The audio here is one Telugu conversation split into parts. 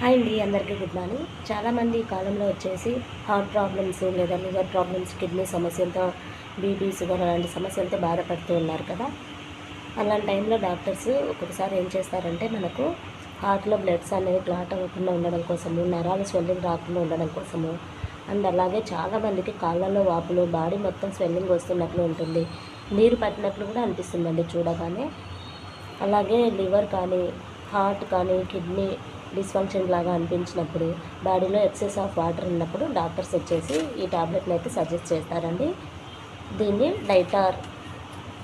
హాయ్ అండి, అందరికీ గుడ్ మార్నింగ్. చాలామంది ఈ కాలంలో వచ్చేసి హార్ట్ ప్రాబ్లమ్స్ లేదా లివర్ ప్రాబ్లమ్స్, కిడ్నీ సమస్యలతో, బీపీ, షుగర్ అలాంటి సమస్యలతో బాధపడుతూ ఉన్నారు కదా. అలాంటి టైంలో డాక్టర్స్ ఒక్కొక్కసారి ఏం చేస్తారంటే మనకు హార్ట్లో బ్లడ్స్ అనేవి క్లాట్ అవ్వకుండా ఉండడం కోసము, నరాలు స్వెల్లింగ్ రాకుండా ఉండడం కోసము, అండ్ అలాగే చాలామందికి కాళ్ళల్లో వాపులు, బాడీ మొత్తం స్వెల్లింగ్ వస్తున్నట్లు ఉంటుంది, నీరు పట్టినట్లు కూడా అనిపిస్తుందండి చూడగానే. అలాగే లివర్ కానీ, హార్ట్ కానీ, కిడ్నీ డిస్ఫంక్షన్ లాగా అనిపించినప్పుడు, బాడీలో ఎక్సెస్ ఆఫ్ వాటర్ ఉన్నప్పుడు డాక్టర్స్ వచ్చేసి ఈ టాబ్లెట్ని అయితే సజెస్ట్ చేస్తారండి. దీన్ని డైటార్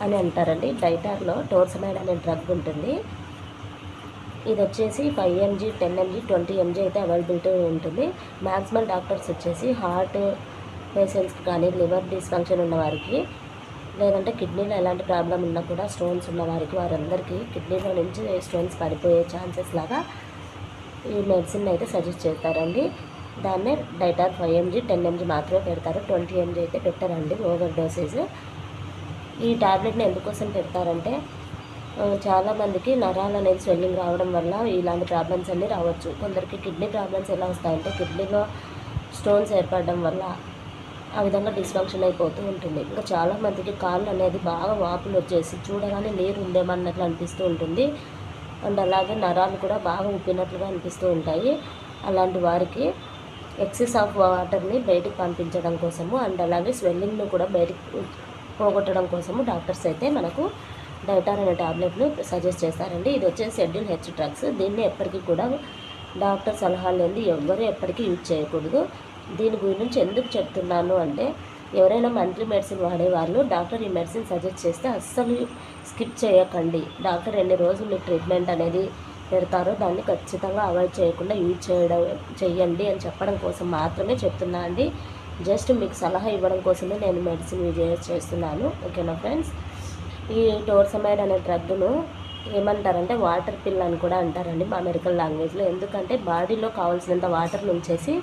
అని అంటారండి. డైటార్లో టోర్సమైడ్ అనే డ్రగ్ ఉంటుంది. ఇది వచ్చేసి 5 mg, 10 mg, 20 mg అయితే అవైలబిలిటీ ఉంటుంది. మ్యాక్సిమం డాక్టర్స్ వచ్చేసి హార్ట్ పేషెంట్స్కి కానీ, లివర్ డిస్ఫంక్షన్ ఉన్నవారికి, లేదంటే కిడ్నీలో ఎలాంటి ప్రాబ్లం ఉన్నా కూడా, స్టోన్స్ ఉన్నవారికి, వారందరికీ కిడ్నీలో నుంచి స్టోన్స్ పడిపోయే ఛాన్సెస్ లాగా ఈ మెడిసిన్ అయితే సజెస్ట్ చేస్తారండి. దాన్నే డైటార్ 5 mg, 10 mg మాత్రమే పెడతారు. 20 mg అయితే పెట్టారండి, ఓవర్ డోసేజ్. ఈ టాబ్లెట్ని ఎందుకోసం పెడతారంటే చాలామందికి నరాలు అనేది స్వెల్లింగ్ రావడం వల్ల ఇలాంటి ప్రాబ్లమ్స్ అన్నీ రావచ్చు. కొందరికి కిడ్నీ ప్రాబ్లమ్స్ ఎలా వస్తాయంటే కిడ్నీలో స్టోన్స్ ఏర్పడడం వల్ల ఆ విధంగా డిస్ఫంక్షన్ అయిపోతూ ఉంటుంది. ఇంకా చాలామందికి కాళ్ళు అనేది బాగా వాపులు వచ్చేసి చూడగానే నీరు ఉందేమన్నట్లు అనిపిస్తూ ఉంటుంది. అండ్ అలాగే నరాలు కూడా బాగా ఉప్పినట్లుగా అనిపిస్తూ ఉంటాయి. అలాంటి వారికి ఎక్సెస్ ఆఫ్ వాటర్ని బయటికి పంపించడం కోసము, అండ్ అలాగే స్వెల్లింగ్ను కూడా బయటికి పోగొట్టడం కోసము డాక్టర్స్ అయితే మనకు డైటార్ అనే టాబ్లెట్ను సజెస్ట్ చేస్తారండి. ఇది వచ్చేసి షెడ్యూల్ హెచ్ డ్రగ్స్. దీన్ని ఎప్పటికీ కూడా డాక్టర్ సలహాలు లేనిది ఎవ్వరూ ఎప్పటికీ యూజ్ చేయకూడదు. దీని గురించి ఎందుకు చెప్తున్నాను అంటే, ఎవరైనా మంత్లీ మెడిసిన్ వాడేవాళ్ళు డాక్టర్ ఈ మెడిసిన్ సజెస్ట్ చేస్తే అస్సలు స్కిప్ చేయకండి. డాక్టర్ ఎన్ని రోజులు మీకు ట్రీట్మెంట్ అనేది పెడతారో దాన్ని ఖచ్చితంగా అవాయిడ్ చేయకుండా యూజ్ చేయండి అని చెప్పడం కోసం మాత్రమే చెప్తున్నా అండి. జస్ట్ మీకు సలహా ఇవ్వడం కోసమే నేను మెడిసిన్ యూజ్ చేస్తున్నాను. ఓకేనా ఫ్రెండ్స్. ఈ టోర్సమైడ్ అనే డ్రగ్ను ఏమంటారంటే వాటర్ పిల్ అని కూడా అంటారండి మా మెడికల్ లాంగ్వేజ్లో. ఎందుకంటే బాడీలో కావాల్సినంత వాటర్ నుంచేసి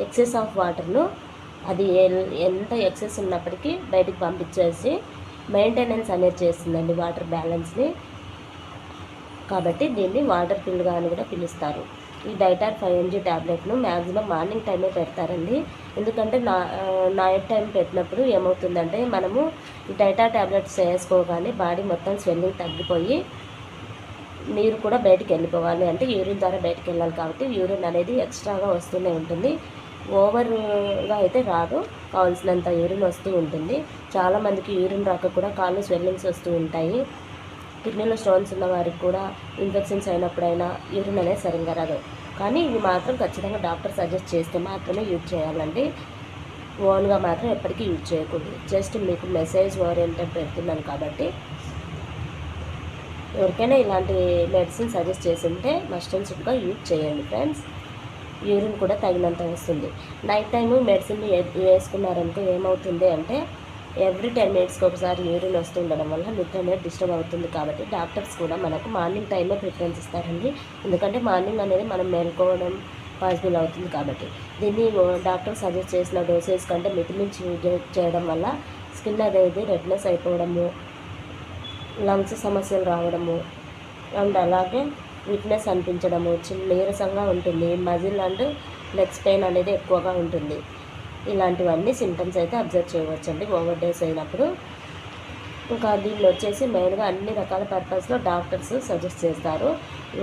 ఎక్సెస్ ఆఫ్ వాటర్ను అది ఎంత ఎక్సెస్ ఉన్నప్పటికీ బయటికి పంపించేసి మెయింటెనెన్స్ అనేది చేస్తుందండి వాటర్ బ్యాలెన్స్ని. కాబట్టి దీన్ని వాటర్ పిల్గా అని కూడా పిలుస్తారు. ఈ డైటార్ 5 mg ట్యాబ్లెట్ను మ్యాక్సిమం మార్నింగ్ టైమే పెడతారండి. ఎందుకంటే నైట్ టైం పెట్టినప్పుడు ఏమవుతుందంటే మనము ఈ డైటార్ ట్యాబ్లెట్స్ వేసుకోగానే బాడీ మొత్తం స్వెల్లింగ్ తగ్గిపోయి నీరు కూడా బయటికి వెళ్ళిపోవాలి, అంటే యూరిన్ ద్వారా బయటికి వెళ్ళాలి. కాబట్టి యూరిన్ అనేది ఎక్స్ట్రాగా వస్తూనే ఉంటుంది. ఓవర్గా అయితే రాదు, కావాల్సినంత యూరిన్ వస్తూ ఉంటుంది. చాలామందికి యూరిన్ రాక కూడా కాళ్ళు స్వెల్లింగ్స్ వస్తూ ఉంటాయి. కిడ్నీలో స్టోన్స్ ఉన్న వారికి కూడా ఇన్ఫెక్షన్స్ అయినప్పుడైనా యూరిన్ అనేది సరిగ్గా రాదు. కానీ ఇవి మాత్రం ఖచ్చితంగా డాక్టర్ సజెస్ట్ చేస్తే మాత్రమే యూజ్ చేయాలండి. ఓన్గా మాత్రం ఎప్పటికీ యూజ్ చేయకూడదు. జస్ట్ మీకు మెసేజ్ ఓరియంటెడ్ పెడుతున్నాను కాబట్టి ఎవరికైనా ఇలాంటి మెడిసిన్ సజెస్ట్ చేసింటే మస్ట్ అండ్ షుడ్గా యూజ్ చేయండి ఫ్రెండ్స్. యూరిన్ కూడా తగినంత వస్తుంది. నైట్ టైము మెడిసిన్ వేసుకున్నారనుకో ఏమవుతుంది అంటే ఎవ్రీ 10 minutesకి ఒకసారి యూరిన్ వస్తుండడం వల్ల నిద్ర అనేది డిస్టర్బ్ అవుతుంది. కాబట్టి డాక్టర్స్ కూడా మనకు మార్నింగ్ టైమే ప్రిఫరెన్స్ ఇస్తారండి. ఎందుకంటే మార్నింగ్ అనేది మనం మేల్కోవడం పాసిబుల్ అవుతుంది. కాబట్టి దీన్ని డాక్టర్ సజెస్ట్ చేసిన డోసేజ్ కంటే మితిమించి యూజ్ చేయడం వల్ల స్కిన్ అనేది రెడ్నెస్ అయిపోవడము, లంగ్స్ సమస్యలు రావడము, అండ్ అలాగే వీక్నెస్ అనిపించడము, నీరసంగా ఉంటుంది, మజిల్ అండ్ లెగ్స్ పెయిన్ అనేది ఎక్కువగా ఉంటుంది. ఇలాంటివన్నీ సింటమ్స్ అయితే అబ్జర్వ్ చేయవచ్చండి ఓవర్ డోస్ అయినప్పుడు. ఇంకా దీనిలో వచ్చేసి మెయిన్గా అన్ని రకాల పర్పస్లో డాక్టర్స్ సజెస్ట్ చేస్తారు.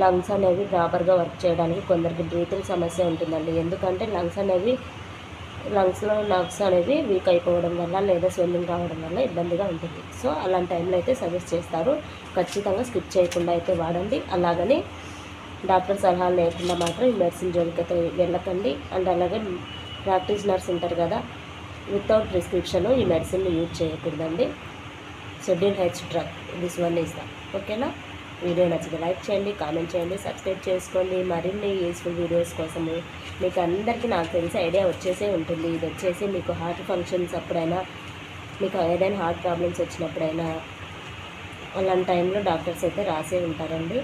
లంగ్స్ అనేవి ప్రాపర్గా వర్క్ చేయడానికి కొందరికి బ్రీతింగ్ సమస్య ఉంటుందండి. ఎందుకంటే లంగ్స్లో నర్వ్స్ అనేవి వీక్ అయిపోవడం వల్ల లేదా స్వెల్లింగ్ రావడం వల్ల ఇబ్బందిగా ఉంటుంది. సో అలాంటి టైంలో అయితే సజెస్ట్ చేస్తారు. ఖచ్చితంగా స్కిప్ చేయకుండా అయితే వాడండి. అలాగని డాక్టర్ సలహాలు లేకుండా మాత్రం ఈ మెడిసిన్ జోలికైతే వెళ్ళకండి. అండ్ అలాగే ప్రాక్టీషనర్స్ ఉంటారు కదా, వితౌట్ ప్రిస్క్రిప్షన్ ఈ మెడిసిన్ యూజ్ చేయకూడదండి. Schedule H drug, this one is the. ఓకేనా. వీడియో నచ్చితే లైక్ చేయండి, కామెంట్ చేయండి, సబ్స్క్రైబ్ చేసుకోండి. మరిన్ని యూస్ఫుల్ వీడియోస్ కోసము మీకు అందరికీ నాకు తెలిసి ఐడియా వచ్చేసే ఉంటుంది. ఇది వచ్చేసి మీకు హార్ట్ ఫంక్షన్స్ అప్పుడైనా, మీకు ఏదైనా హార్ట్ ప్రాబ్లమ్స్ వచ్చినప్పుడైనా అలాంటి టైంలో డాక్టర్స్ అయితే రాసే ఉంటారండి.